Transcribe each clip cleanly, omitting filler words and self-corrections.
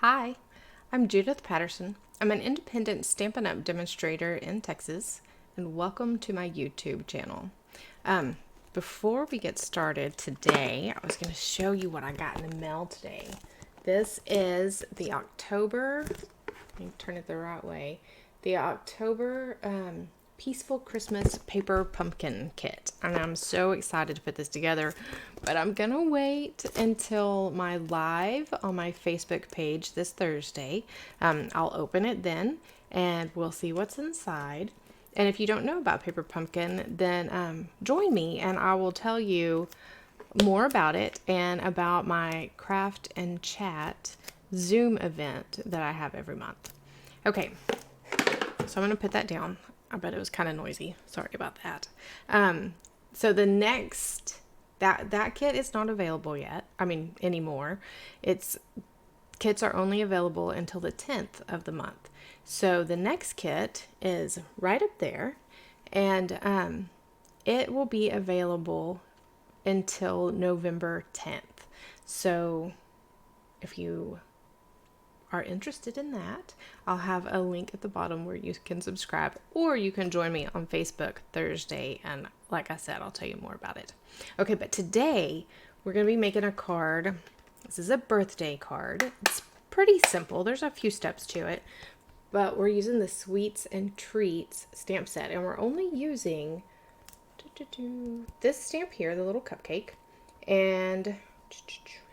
Hi, I'm Judith Patterson. I'm an independent Stampin' Up! Demonstrator in Texas, and welcome to my YouTube channel. Before we get started today, I was going to show you what I got in the mail today. This is the October, let me turn it the right way, the October Peaceful Christmas Paper Pumpkin Kit. And I'm so excited to put this together, but I'm gonna wait until my live on my Facebook page this Thursday. I'll open it then and we'll see what's inside. And if you don't know about Paper Pumpkin, then join me and I will tell you more about it and about my craft and chat Zoom event that I have every month. Okay, so I'm going to put that down. I bet it was kind of noisy. Sorry about that. So the next, that kit is not available yet. I mean, anymore. Kits are only available until the 10th of the month. So the next kit is right up there, and it will be available until November 10th. So if you are interested in that, I'll have a link at the bottom where you can subscribe, or you can join me on Facebook Thursday, and like I said, I'll tell you more about it. Okay, but today we're going to be making a card. This is a birthday card. It's pretty simple. There's a few steps to it, but we're using the Sweets and Treats stamp set, and we're only using this stamp here, the little cupcake, and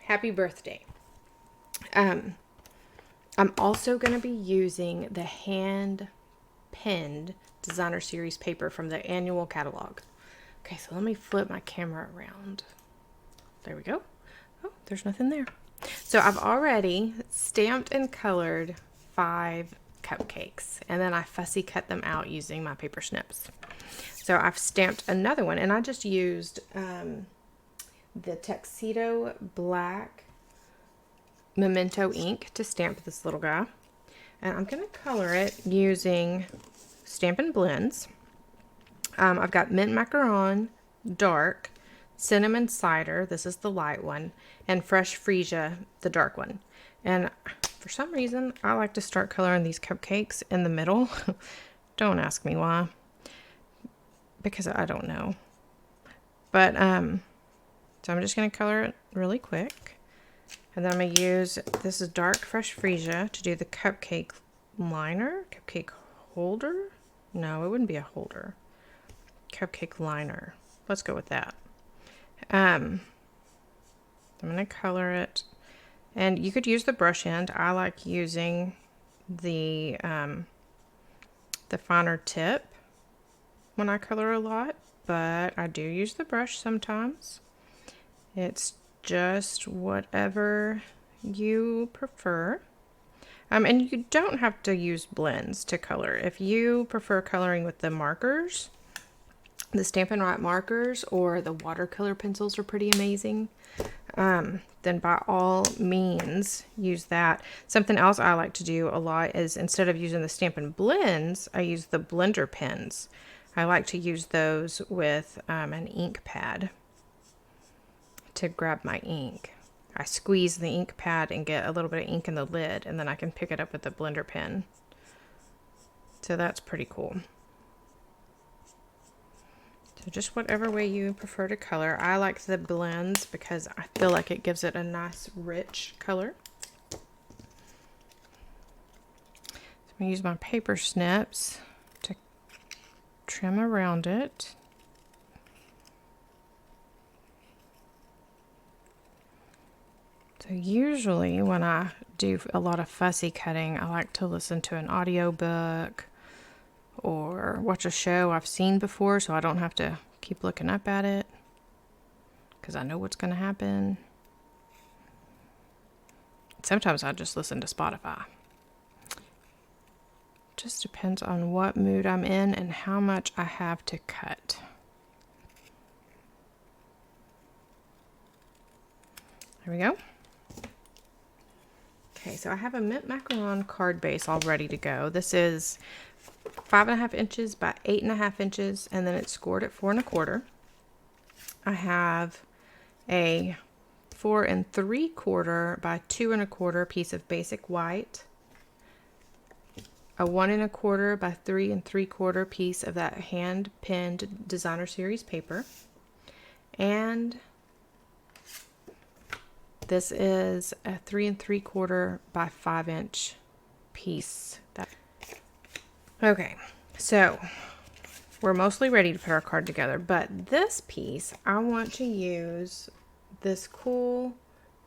happy birthday. I'm also going to be using the hand-pinned designer series paper from the annual catalog. Okay, so let me flip my camera around. There we go. Oh, there's nothing there. So I've already stamped and colored 5 cupcakes, and then I fussy cut them out using my paper snips. So I've stamped another one, and I just used the Tuxedo Black Memento ink to stamp this little guy, and I'm going to color it using Stampin' Blends. I've got Mint Macaron Dark, Cinnamon Cider, this is the light one, and Fresh Freesia, the dark one. And for some reason I like to start coloring these cupcakes in the middle. Don't ask me why, because I don't know. But so I'm just going to color it really quick. And then I'm going to use, this is Dark Fresh Freesia, to do the cupcake liner. Cupcake holder? No, it wouldn't be a holder. Cupcake liner. Let's go with that. I'm going to color it. And you could use the brush end. I like using the finer tip when I color a lot, but I do use the brush sometimes. It's just whatever you prefer. And you don't have to use blends to color. If you prefer coloring with the markers, the Stampin' Write markers or the watercolor pencils are pretty amazing, then by all means use that. Something else I like to do a lot is, instead of using the Stampin' Blends, I use the blender pens. I like to use those with an ink pad to grab my ink. I squeeze the ink pad and get a little bit of ink in the lid, and then I can pick it up with the blender pen. So that's pretty cool. So just whatever way you prefer to color. I like the blends because I feel like it gives it a nice rich color. So I'm going to use my paper snips to trim around it. So usually when I do a lot of fussy cutting, I like to listen to an audiobook or watch a show I've seen before, so I don't have to keep looking up at it because I know what's going to happen. Sometimes I just listen to Spotify. Just depends on what mood I'm in and how much I have to cut. There we go. Okay, so I have a Mint Macaron card base all ready to go. This is 5.5 inches by 8.5 inches, and then it's scored at 4 1/4. I have a 4 3/4 by 2 1/4 piece of basic white, a 1 1/4 by 3 3/4 piece of that hand pinned designer series paper, and this is a 3 3/4 by 5" piece. Okay, so we're mostly ready to put our card together, but this piece, I want to use this cool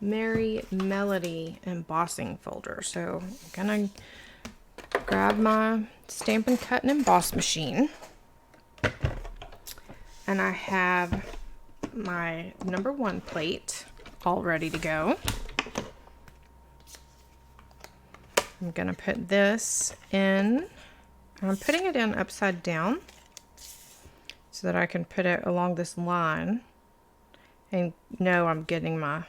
Merry Melody embossing folder. So I'm gonna grab my Stampin' Cut and Emboss machine, and I have my number 1 plate all ready to go. I'm gonna put this in, and I'm putting it in upside down so that I can put it along this line and know I'm getting my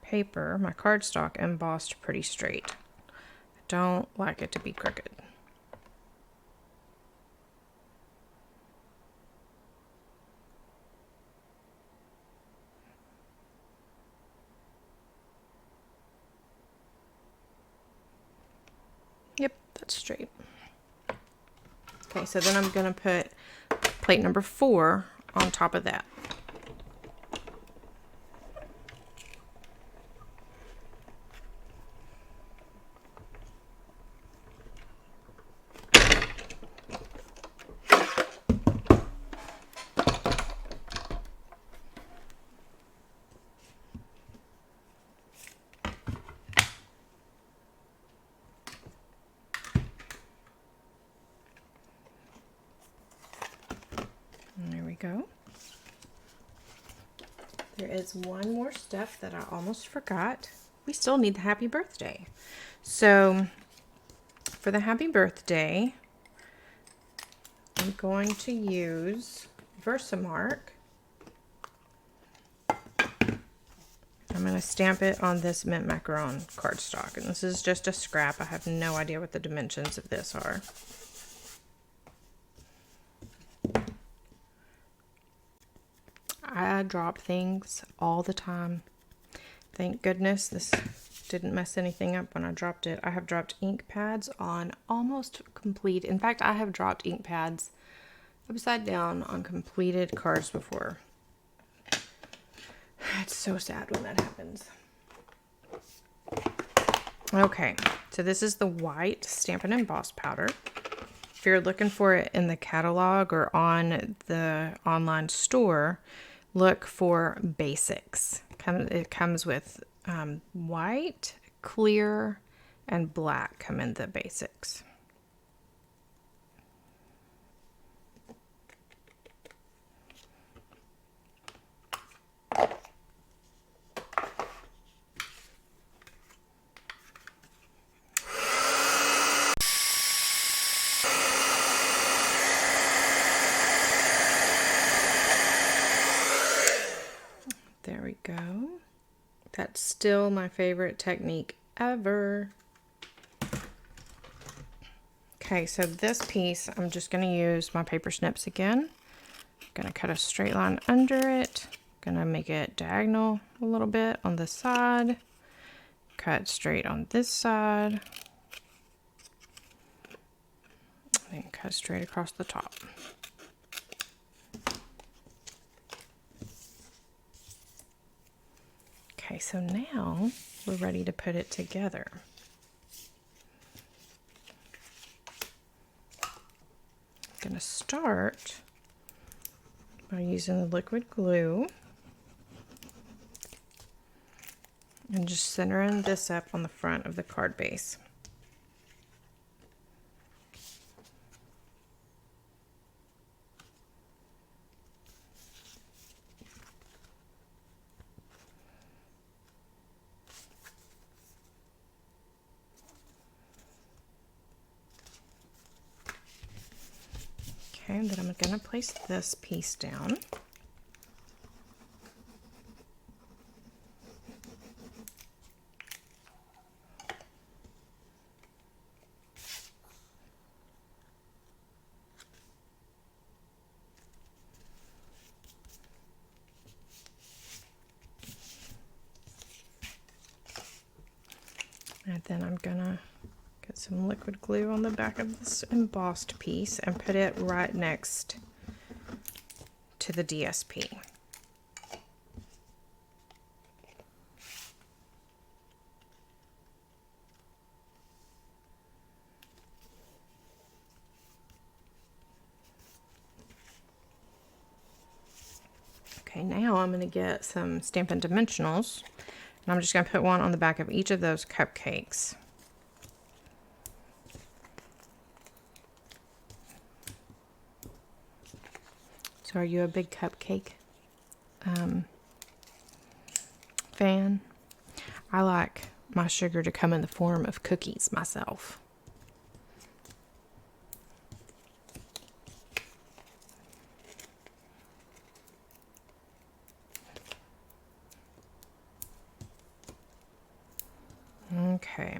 paper, my cardstock, embossed pretty straight. I don't like it to be crooked. Yep, that's straight. Okay, so then I'm going to put plate number 4 on top of that. There we go. There is one more step that I almost forgot. We still need the happy birthday. So for the happy birthday, I'm going to use Versamark. I'm going to stamp it on this mint macaron cardstock. And this is just a scrap. I have no idea what the dimensions of this are. I drop things all the time. Thank goodness this didn't mess anything up when I dropped it. I have dropped ink pads on almost complete. In fact, I have dropped ink pads upside down on completed cards before. It's so sad when that happens. Okay, so this is the white Stampin' Emboss powder. If you're looking for it in the catalog or on the online store, look for Basics. It comes with white, clear, and black come in the Basics. There we go. That's still my favorite technique ever. Okay, so this piece, I'm just going to use my paper snips again. I'm going to cut a straight line under it. Going to make it diagonal a little bit on the side. Cut straight on this side. And cut straight across the top. Okay, so now we're ready to put it together. I'm going to start by using the liquid glue and just centering this up on the front of the card base. Okay, and then I'm going to place this piece down. then I'm gonna get some liquid glue on the back of this embossed piece and put it right next to the DSP. Okay, now I'm going to get some Stampin' Dimensionals, and I'm just going to put one on the back of each of those cupcakes. So are you a big cupcake fan? I like my sugar to come in the form of cookies myself. Okay.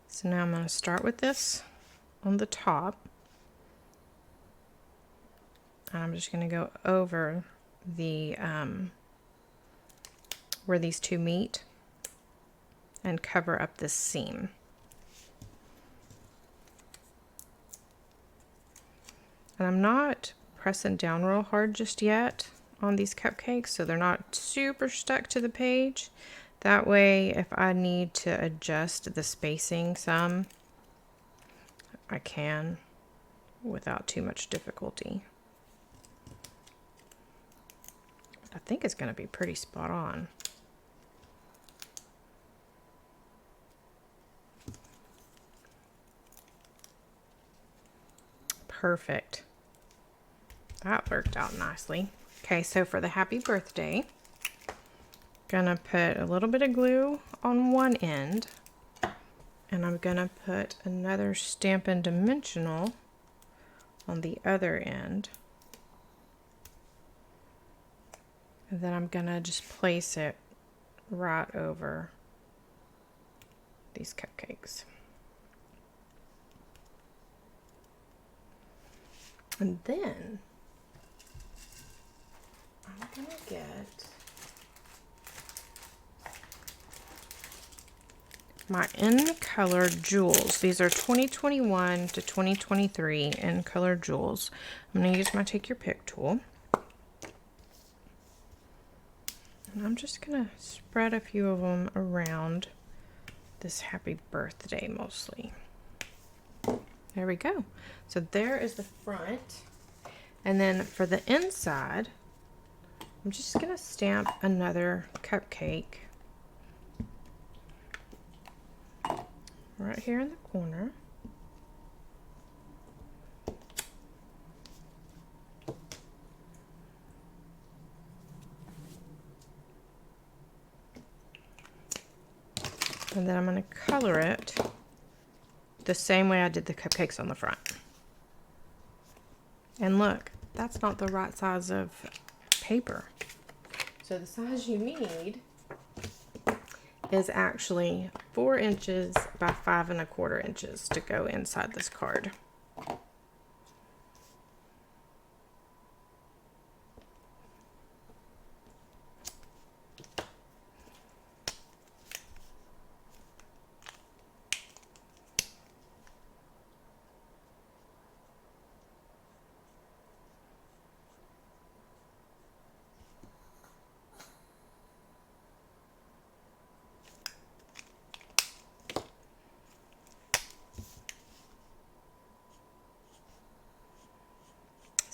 So now I'm going to start with this on the top. And I'm just going to go over the where these two meet and cover up this seam. And I'm not pressing down real hard just yet on these cupcakes, so they're not super stuck to the page. That way, if I need to adjust the spacing some, I can without too much difficulty. I think it's going to be pretty spot on. Perfect. That worked out nicely. Okay, so for the happy birthday, gonna put a little bit of glue on one end, and I'm gonna put another Stampin' Dimensional on the other end. And then I'm gonna just place it right over these cupcakes. And then I'm gonna get my in color jewels. These are 2021 to 2023 in color jewels. I'm gonna use my take your pick tool. And I'm just gonna spread a few of them around this happy birthday mostly. There we go. So there is the front. And then for the inside, I'm just gonna stamp another cupcake right here in the corner. And then I'm going to color it the same way I did the cupcakes on the front. And look, that's not the right size of paper. So the size you need is actually 4 inches by 5 1/4 inches to go inside this card.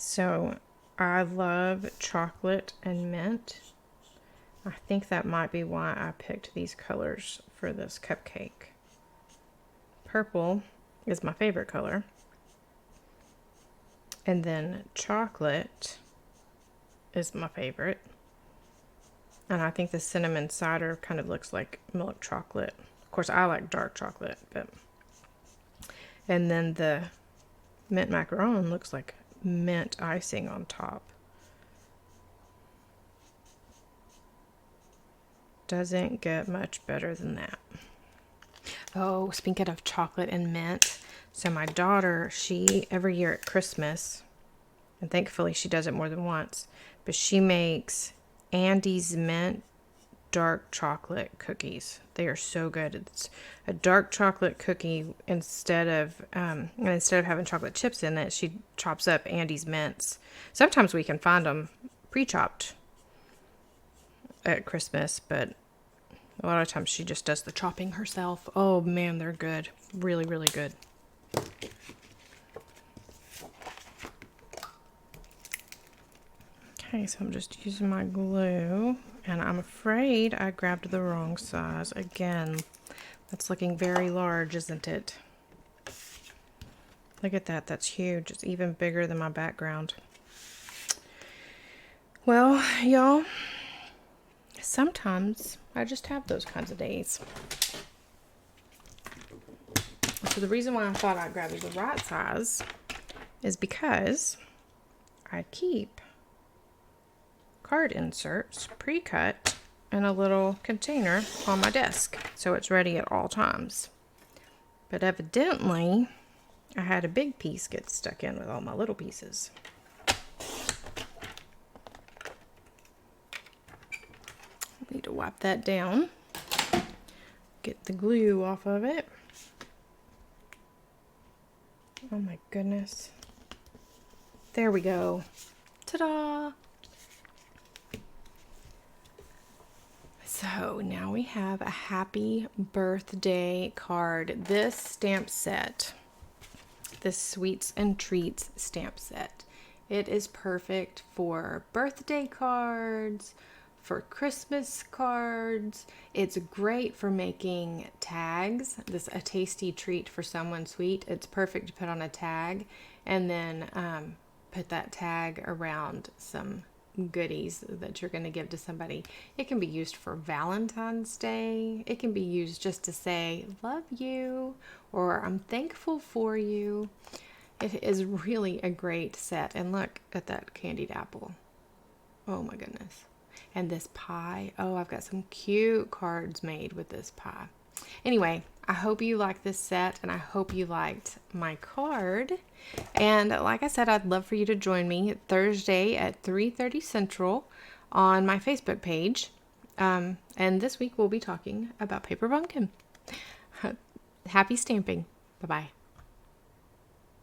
So I love chocolate and mint. I think that might be why I picked these colors for this cupcake. Purple is my favorite color. And then chocolate is my favorite. And I think the cinnamon cider kind of looks like milk chocolate. Of course, I like dark chocolate, but... And then the mint macaron looks like mint icing on top. Doesn't get much better than that. Oh, speaking of chocolate and mint, so my daughter, she every year at Christmas, and thankfully she does it more than once, but she makes Andy's mint dark chocolate cookies. They are so good. It's a dark chocolate cookie instead of having chocolate chips in it, she chops up Andy's mints. Sometimes we can find them pre-chopped at Christmas, but a lot of times she just does the chopping herself. Oh man, they're good. Really, really good. Okay, so I'm just using my glue, and I'm afraid I grabbed the wrong size. Again, that's looking very large, isn't it? Look at that, that's huge. It's even bigger than my background. Well, y'all, sometimes I just have those kinds of days. So the reason why I thought I'd grab you the right size is because I keep card inserts pre-cut in a little container on my desk, so it's ready at all times. But evidently, I had a big piece get stuck in with all my little pieces. Need to wipe that down, get the glue off of it. Oh my goodness. There we go. Ta-da! So now we have a happy birthday card. This stamp set, this Sweets and Treats stamp set, it is perfect for birthday cards, for Christmas cards. It's great for making tags. This a tasty treat for someone sweet. It's perfect to put on a tag, and then put that tag around some goodies that you're going to give to somebody. It can be used for Valentine's Day. It can be used just to say love you or I'm thankful for you. It is really a great set. And look at that candied apple. Oh my goodness. And this pie. Oh, I've got some cute cards made with this pie. Anyway, I hope you liked this set, and I hope you liked my card. And like I said, I'd love for you to join me Thursday at 3:30 Central on my Facebook page. And this week we'll be talking about Paper Pumpkin. Happy stamping. Bye-bye.